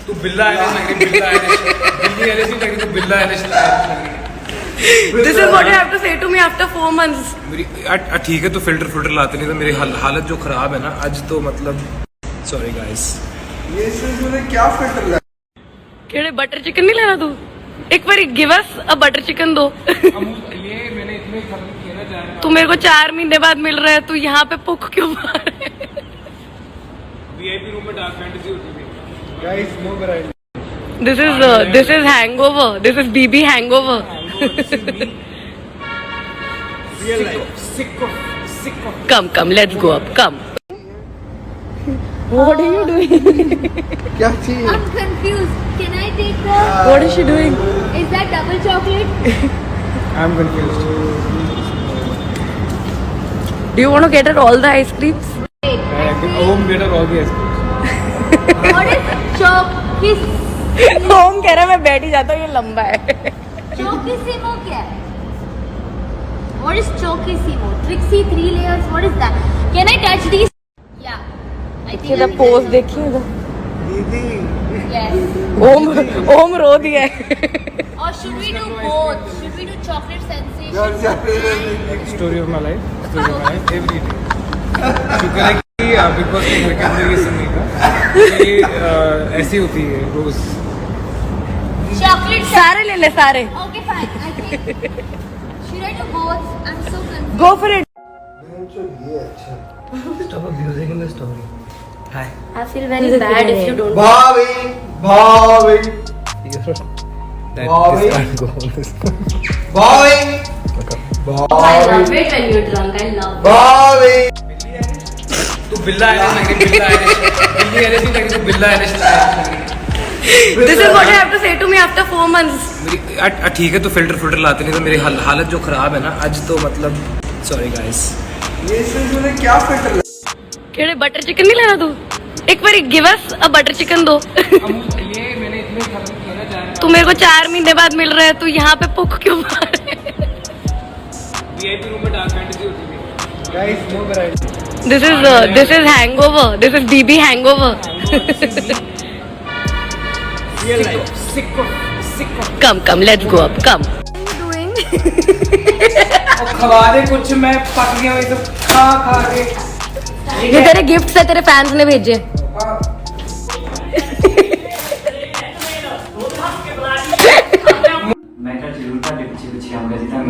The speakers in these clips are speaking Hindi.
तू बिल्ला एलिश लग रही, बिल्ला एलिश, बिल्ली एलिश नहीं लग रही, तू बिल्ला एलिश लग रही। This is what you have to say to me after 4 months. मेरी ठीक है, तो फिल्टर लाते नहीं तो मेरी हालत जो खराब है ना आज, तो मतलब सॉरी गाइस। ये इसमें क्या फिल्टर लगा? केड़े बटर चिकन नहीं लेना तू? एक बार गिव अस अ बटर चिकन दो। ये मैंने इतने खत्म किए ना जाने। तू मेरे को 4 महीने बाद मिल रहा है, तू यहाँ पे पुक क्यों मार रहा है? वीआईपी रूम में डार्क फैंटेसी होती थी। Guys, no variety. This is hangover. This is BB hangover. Real life. Sick of. Come, let's go up. Come. What are you doing? क्या चाहिए? I'm confused. Can I take the? What is she doing? Is that double chocolate? I'm confused. Do you want to get her all the ice creams? होम गेटर हो गया इसको। What is chokissimo? होम कह रहा है मैं बैठ ही जाता हूँ, ये लंबा है। Chokissimo क्या है? What is chokissimo? Trixie 3 layers. What is that? Can I touch these? Yeah. I think. इधर पोज देखिए इधर। दीदी। Yes. ओम रो दिया है। Or should we do both? Should we do chocolate sensation? Story of my life every day. शुक्र है कि बिग बॉस के घर के अंदर ये सुनने का ये ऐसी होती है रोज। Chocolate. सारे ले ले सारे। Okay, fine. I think. Should I do both? I'm so confused. Go for it. ये अच्छा। Stop abusing in the story. Hi. I feel very bad if you don't. भाभी। भाभी। Bobby. भाभी। I love it when you're drunk. I love it. भाभी। तू बिल्ला एलिश लग रही, बिल्ला एलिश, बिल्ली एलिश नहीं लग रही, तू बिल्ला एलिश लग रही। This is what you have to say to me after 4 months. मेरी ठीक है, तो फिल्टर लाते नहीं तो मेरी हालत जो खराब है ना आज, तो मतलब सॉरी गाइस। ये इसमें क्या फिल्टर लगा? केड़े बटर चिकन नहीं लेना तू? एक बार गिव अस अ बटर चिकन दो। ये मैंने इतने खत्म किए ना जाने। तू मेरे को 4 महीने बाद मिल रहा है, तू यहाँ पे पुक क्यों मार रहा है? वीआईपी रूम में डार्क फैंटेसी होती थी। Guys, no variety. This is hangover. This is BB hangover. Real life. Sick of. Come, let's go up. Come. और खवा दे कुछ, मैं पक गया हूँ ये सब खा के। ये तेरे गिफ्ट्स है, तेरे फैंस ने भेजे।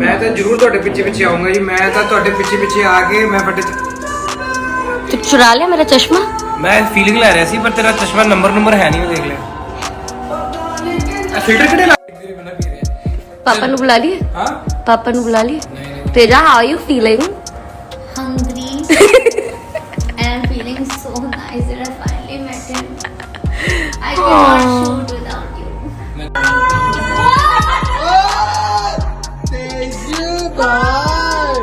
मैं तो जरूर ਤੁਹਾਡੇ ਪਿੱਛੇ ਆਉਂਗਾ ਜੀ। मैं तो ਤੁਹਾਡੇ ਪਿੱਛੇ ਆ ਕੇ मैं फटे तू चुरा लिया मेरा चश्मा? मैं फीलिंग ले रहा सी, पर तेरा चश्मा नंबर है नहीं, देख ले। फिल्टर कितने ला तेरे बिना पी रहे? पापा ने बुला लिए? हां पापा ने बुला लिए? नहीं। Teja, how are you feeling? Hungry. And I'm feeling so nice that I finally met him. I cannot shoot without you. Teju भाई।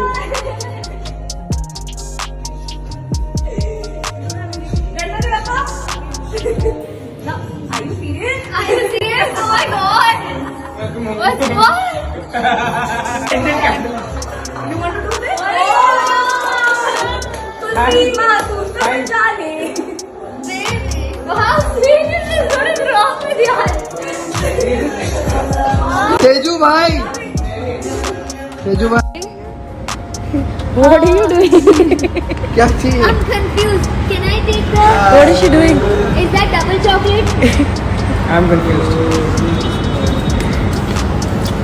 Are you serious? Oh my god! What's what? You want to do this? Baby, how sweet is this? What is wrong with you? Teju भाई। तेजू भाई। What are you doing? क्या चाहिए? I'm confused. Can I take the? What is she doing? Is that double chocolate? I'm confused.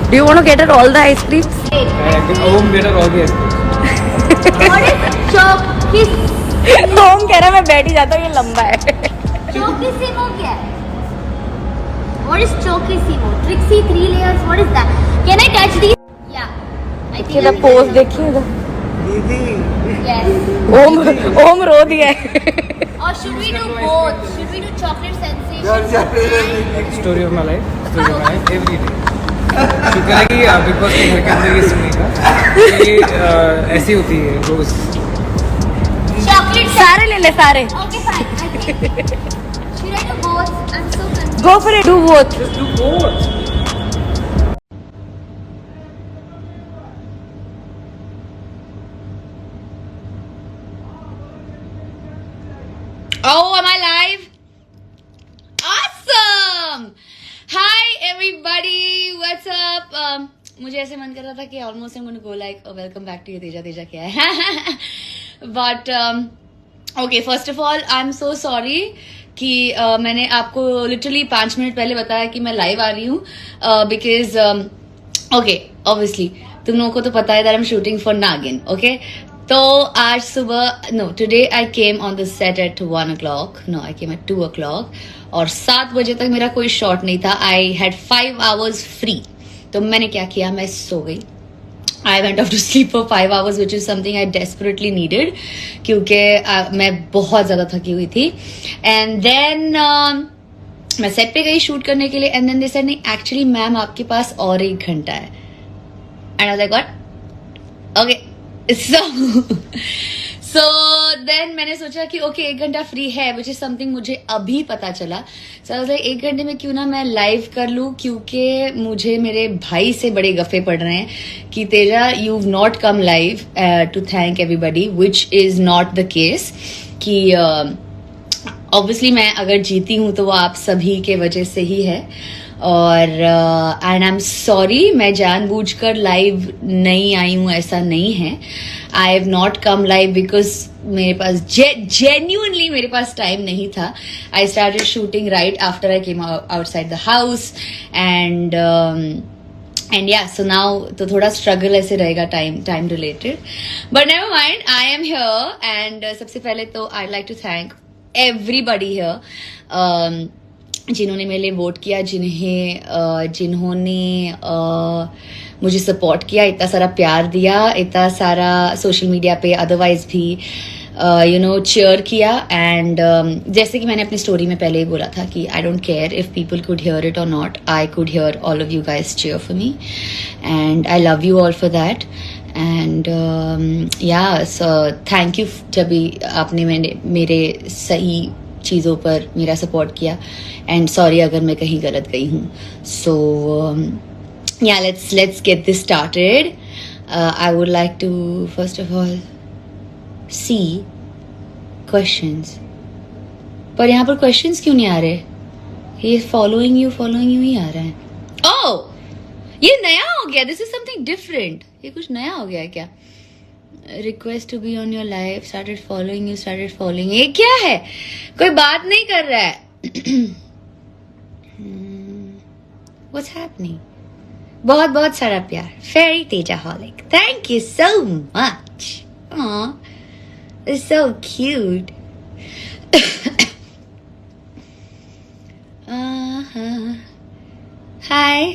Do you want to get her all the ice creams? होम गेटर हो गया इसको। What is chokissimo? होम कह रहा है मैं बैठ ही जाता हूँ, ये लंबा है। Chokissimo क्या है? What is chokissimo? Trixie 3 layers. What is that? Can I touch these? Yeah. I think. इधर पोज देखिए इधर। दीदी। Yes. ओम रो दिया है। Or should we do both? Should we do chocolate sensation? Story of my life every day. शुक्र है कि बिग बॉस के घर के अंदर ये सुनने का ये ऐसी होती है रोज। Chocolate. सारे ले ले सारे। Okay, fine. I think. Should I do both? I'm so confused. Go for it. Do both. Just do both. Oh, am I live? everybody, what's up? मुझे ऐसे मन कर रहा था कि almost I'm going to go like welcome back to you Teja Teja क्या है but okay, first of all I'm so sorry कि मैंने आपको लिटरली 5 मिनट पहले बताया कि मैं लाइव आ रही हूँ बिकॉज ओके ऑब्वियसली तुम लोगों को तो पता है that I am shooting for Naagin okay तो आज सुबह no today I came on the set at 1 o'clock no I came at 2 o'clock और 7 बजे तक मेरा कोई शॉट नहीं था आई हैड 5 hours फ्री तो मैंने क्या किया मैं सो गई I went off to sleep for 5 hours which is something I desperately needed क्योंकि मैं बहुत ज़्यादा थकी हुई थी and then मैं सेट पे गई शूट करने के लिए and then they said नहीं एक्चुअली मैम आपके पास और 1 घंटा है and I was like what okay so then मैंने सोचा कि ओके 1 घंटा फ्री है which is something मुझे अभी पता चला so I was like 1 घंटे में क्यों ना मैं लाइव कर लूँ क्योंकि मुझे मेरे भाई से बड़े गफे पड़ रहे हैं कि Teja you not come live to thank everybody which is not the case कि ऑब्वियसली मैं अगर जीती हूँ तो वो आप सभी के वजह से ही है और एंड आई एम सॉरी मैं जानबूझकर लाइव नहीं आई हूँ ऐसा नहीं है I have not come live because मेरे पास जेन्युइनली मेरे पास टाइम नहीं था I started shooting right after I came outside the house and yeah so now तो थोड़ा स्ट्रगल ऐसे रहेगा time related but never mind I am here and सबसे पहले तो I like to thank everybody here जिन्होंने मेरे लिए वोट किया जिन्होंने मुझे सपोर्ट किया इतना सारा प्यार दिया इतना सारा सोशल मीडिया पे अदरवाइज भी यू नो चेयर किया एंड जैसे कि मैंने अपनी स्टोरी में पहले ही बोला था कि I don't care if people could hear it और not I could hear all of you guys cheer for me and I love you all for that and yeah so thank you जब भी आपने मेरे सही चीज़ों पर मेरा सपोर्ट किया एंड सॉरी अगर मैं कहीं गलत गई हूँ so yeah let's get this started I would like to first of all see questions पर यहाँ पर क्वेश्चंस क्यों नहीं आ रहे ये फॉलोइंग यू ही आ रहा है ओह ये नया हो गया दिस इज समथिंग डिफरेंट ये कुछ नया हो गया है क्या request to be on your life started following ये क्या है कोई बात नहीं कर रहा है व्हाट्स हैपनिंग बहुत बहुत सारा प्यार फेरी तेजा हॉलिक thank you so much it's so cute hi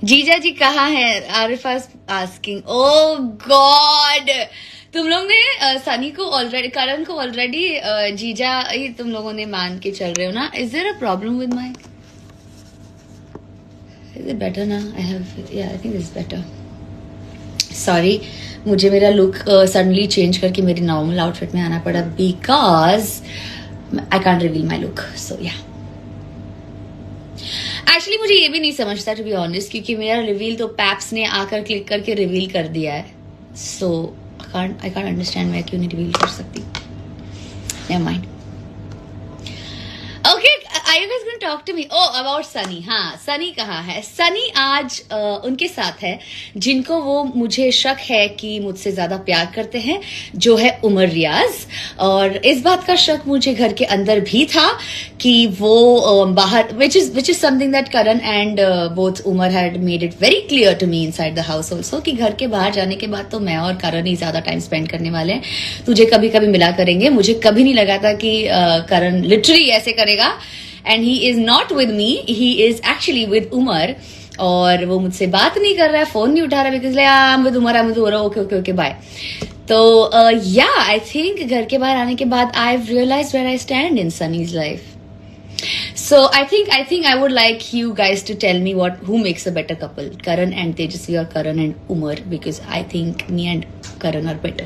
जीजा जी कहाँ है आरिफा आस्किंग ओ गॉड तुम लोग ने सनी को ऑलरेडी करण को ऑलरेडी जीजा ही तुम लोगों ने मान के चल रहे हो ना is there a problem with mic is it better ना I think this is better sorry मुझे मेरा लुक सडनली चेंज करके मेरी नॉर्मल आउटफिट में आना पड़ा because I can't reveal my look so या एक्चुअली मुझे ये भी नहीं समझता टू बी ऑनेस्ट क्योंकि मेरा रिवील तो पैप्स ने आकर क्लिक करके रिवील कर दिया है सो आई कांट अंडरस्टैंड मैं क्यों नहीं रिवील कर सकती never mind okay are you guys going to talk to me oh about Sunny हाँ सनी कहाँ है सनी आज उनके साथ है जिनको वो मुझे शक है कि मुझसे ज्यादा प्यार करते हैं जो है उमर रियाज और इस बात का शक मुझे घर के अंदर भी था कि वो बाहर which is something that Karan and both Umar had made it very clear to me inside the house also कि घर के बाहर जाने के बाद तो मैं और करण ही ज्यादा टाइम स्पेंड करने वाले हैं तुझे कभी कभी मिला करेंगे मुझे कभी नहीं लगा था कि करण लिटरली ऐसे करेगा and he is not with me he is actually with Umar और वो मुझसे बात नहीं कर रहा है फोन नहीं उठा रहा because I am with Umar okay bye तो या आई थिंक घर के बाहर आने के बाद I have realised where I stand in Sunny's life So I think I would like you guys to tell me who makes a better couple, Karan and Tejasvi or Karan and Umar, because I think me and Karan are better.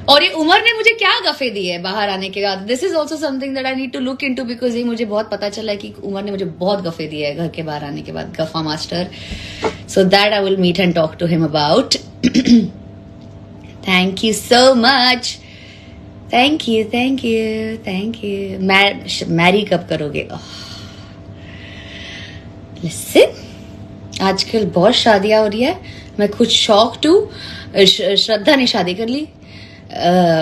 और ये उमर ने मुझे क्या गफे दिए है बाहर आने के बाद this is also something that I need to look into because ये मुझे बहुत पता चला है कि उमर ने मुझे बहुत गफे दिए है घर के बाहर आने के बाद गफा master so that I will meet and talk to him about thank you so much thank you thank you thank you. Marry कब करोगे? लिसन, आजकल बहुत शादियां हो रही है, मैं खुद शॉक्ड हूँ। श्रद्धा ने शादी कर ली,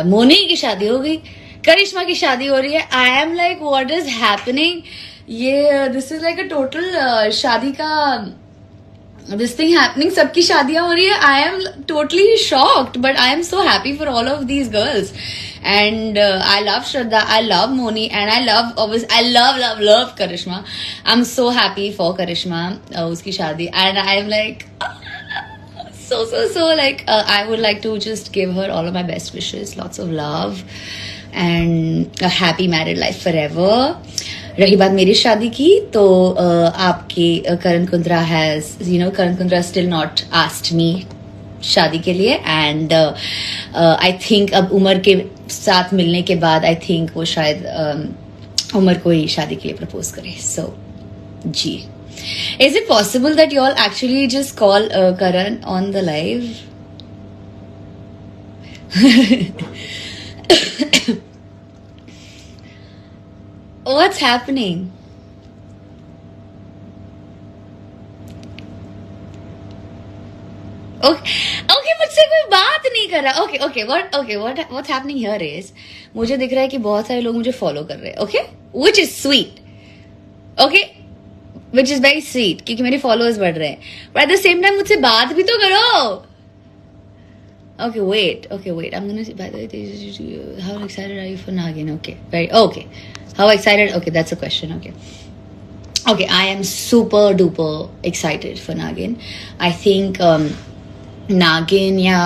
मोनी की शादी हो गई, करिश्मा की शादी हो रही है। I am like what is happening? ये this is like a total शादी का दिस थिंग हैपनिंग। सबकी शादियां हो रही है। I am totally shocked, but I am so happy for all of these girls. And I love Shraddha, I love Moni, and I love Karishma. I am so happy for Karishma, उसकी शादी। And I am like so like I would like to just give her all of my best wishes, lots of love and a happy married life forever. रही बात मेरी शादी की, तो आपके करण Kundra has, you know, Karan Kundra still not asked me शादी के लिए, and I think अब उमर के साथ मिलने के बाद I think वो शायद उमर को ही शादी के लिए प्रपोज करे। So ji, is it possible that you all actually just call Karan on the live? What's happening? Okay, मुझसे कोई बात नहीं कर रहा। What's happening here is, मुझे दिख रहा है कि बहुत सारे लोग मुझे फॉलो कर रहे हैं, okay, which is sweet, okay, which is very sweet, क्योंकि मेरे फॉलोअर्स बढ़ रहे हैं, but at the same time मुझसे बात भी तो करो। Okay, wait, I'm gonna say, by the way, how excited are you for Nagin? Okay, how excited? Okay, that's a question. Okay, I am super duper excited for Nagin. I think नागिन या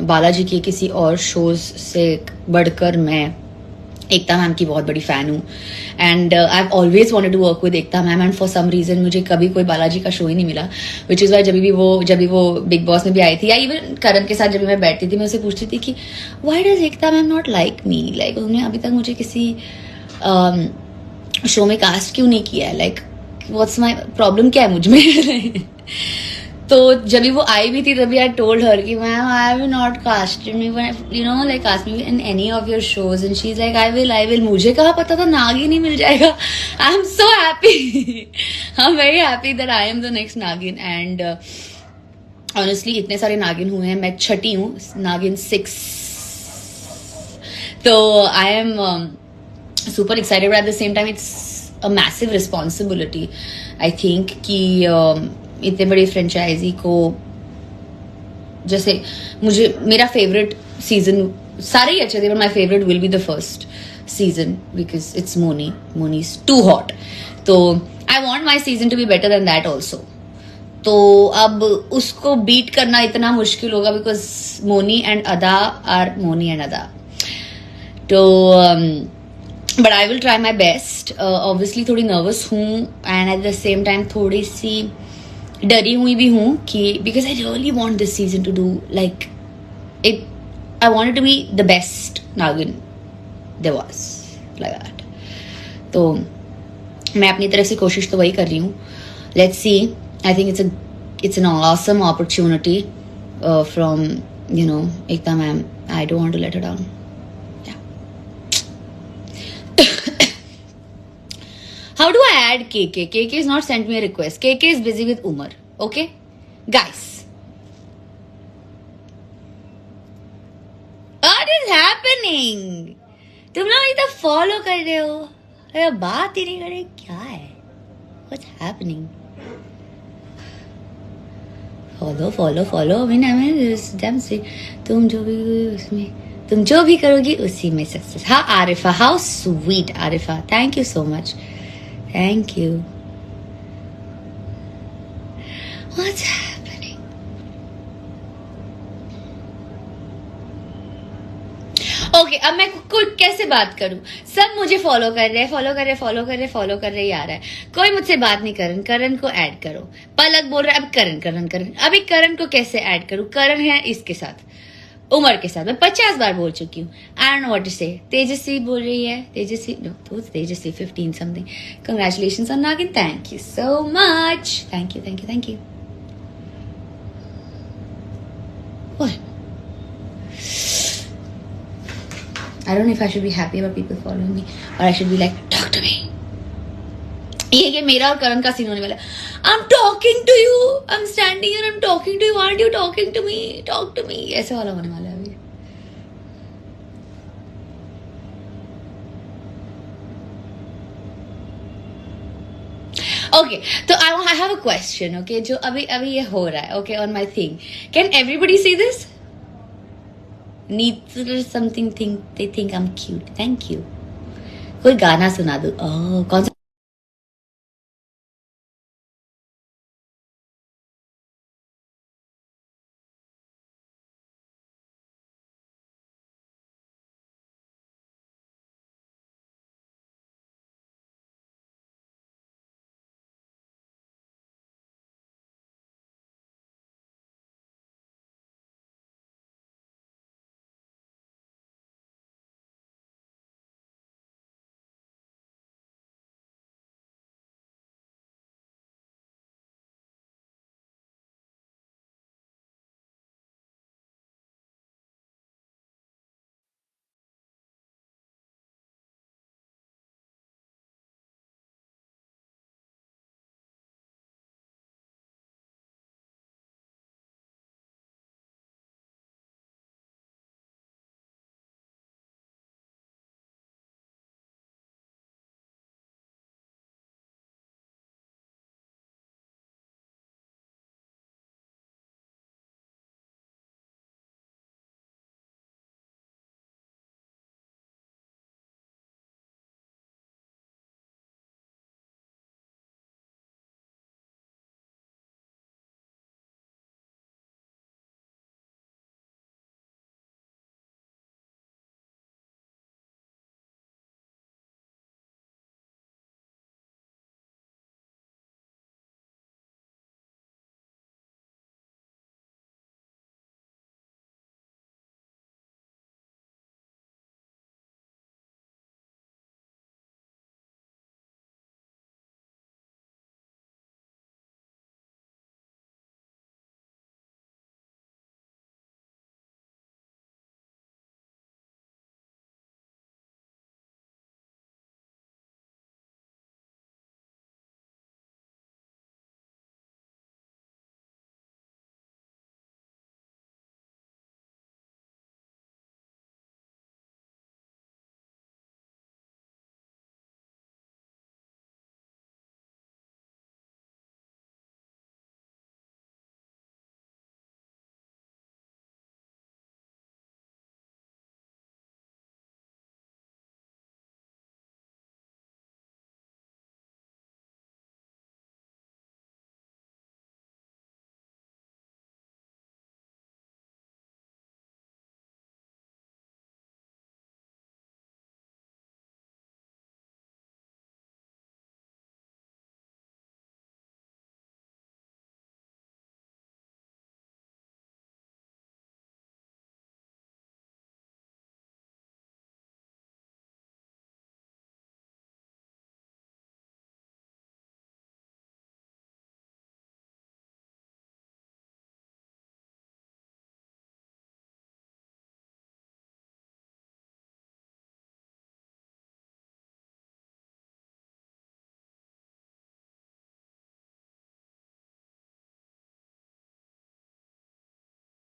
बालाजी के किसी और शोज से बढ़कर मैं एकता मैम की बहुत बड़ी फैन हूँ, and I have always wanted to work with Ekta ma'am, and for some reason मुझे कभी कोई बालाजी का शो ही नहीं मिला, विच इज वाई जब भी वो बिग बॉस में भी आई थी, या इवन करण के साथ जब भी मैं बैठती थी, मैं उसे पूछती थी कि why does Ekta ma'am not like me, like उन्होंने अभी तक मुझे किसी शो में कास्ट क्यों नहीं किया है, लाइक व्हाट्स माई प्रॉब्लम, क्या है मुझ में। तो जब भी वो आई भी थी तभी आई टोल्ड हर कि ma'am I have not casted me, you know, like cast me in any of your shows, and she is like I will. मुझे कहाँ पता था नागिन ही मिल जाएगा। I am so happy, I am very happy that I am the next Naagin, and honestly इतने सारे नागिन हुए हैं, मैं छठी हूँ, नागिन 6, तो I am super excited, but at the same time it's a massive responsibility, I think, कि इतने बड़ी फ्रेंचाइजी को, जैसे मुझे मेरा फेवरेट सीजन सारे ही अच्छे थे, but my favorite will be the first season because it's Moni is too hot, तो I want my season to be better than that also, तो अब उसको बीट करना इतना मुश्किल होगा because Moni and Ada are Moni and Ada, तो but I will try my best. Obviously थोड़ी nervous हूँ, and at the same time थोड़ी सी डरी हुई भी हूँ कि because I really want this season to do like it. I want it to be the best Nagin there was, like that. तो मैं अपनी तरफ से कोशिश तो वही कर रही हूँ. Let's see. I think it's an awesome opportunity from, you know, Ekta ma'am. I don't want to let her down. How do I add KK? KK has not sent me a request. KK is busy with Umar. Okay? Guys. What is happening? तुम लोग इतना फॉलो कर रहे हो, अरे बात ही नहीं कर रहे, क्या है? What's happening? Follow. I mean, damn sweet. तुम जो भी करोगी उसी में सक्सेस. हाँ Arifa, how sweet Arifa. Thank you so much. Thank you. What's happening? Okay, अब मैं कैसे बात करूं? सब मुझे फॉलो कर रहे ही आ रहा है. कोई मुझसे बात नहीं कर रहा. करण को ऐड करो. पलक बोल रहा है अब करण. अभी करण को कैसे ऐड करूं? करण है इसके साथ, उमर के साथ. मैं 50 बार बोल चुकी हूँ. I don't know what to say. Tejasswi बोल रही है. Tejasswi 15 something. Congratulations on Naagin. Thank you so much. Thank you. I don't know if I should be happy about people following me or I should be like, talk to me. ये मेरा और करण का सीन होने वाला है. I'm talking to you. I'm standing here. I'm talking to you. Why aren't you talking to me? Talk to me. ऐसे वाला होने वाला है अभी. Okay, so I have a question. Okay, जो अभी ये हो रहा है. Okay, on my thing. Can everybody see this? Needs something they think I'm cute. Thank you. कोई गाना सुना दो. Oh, कौन सा?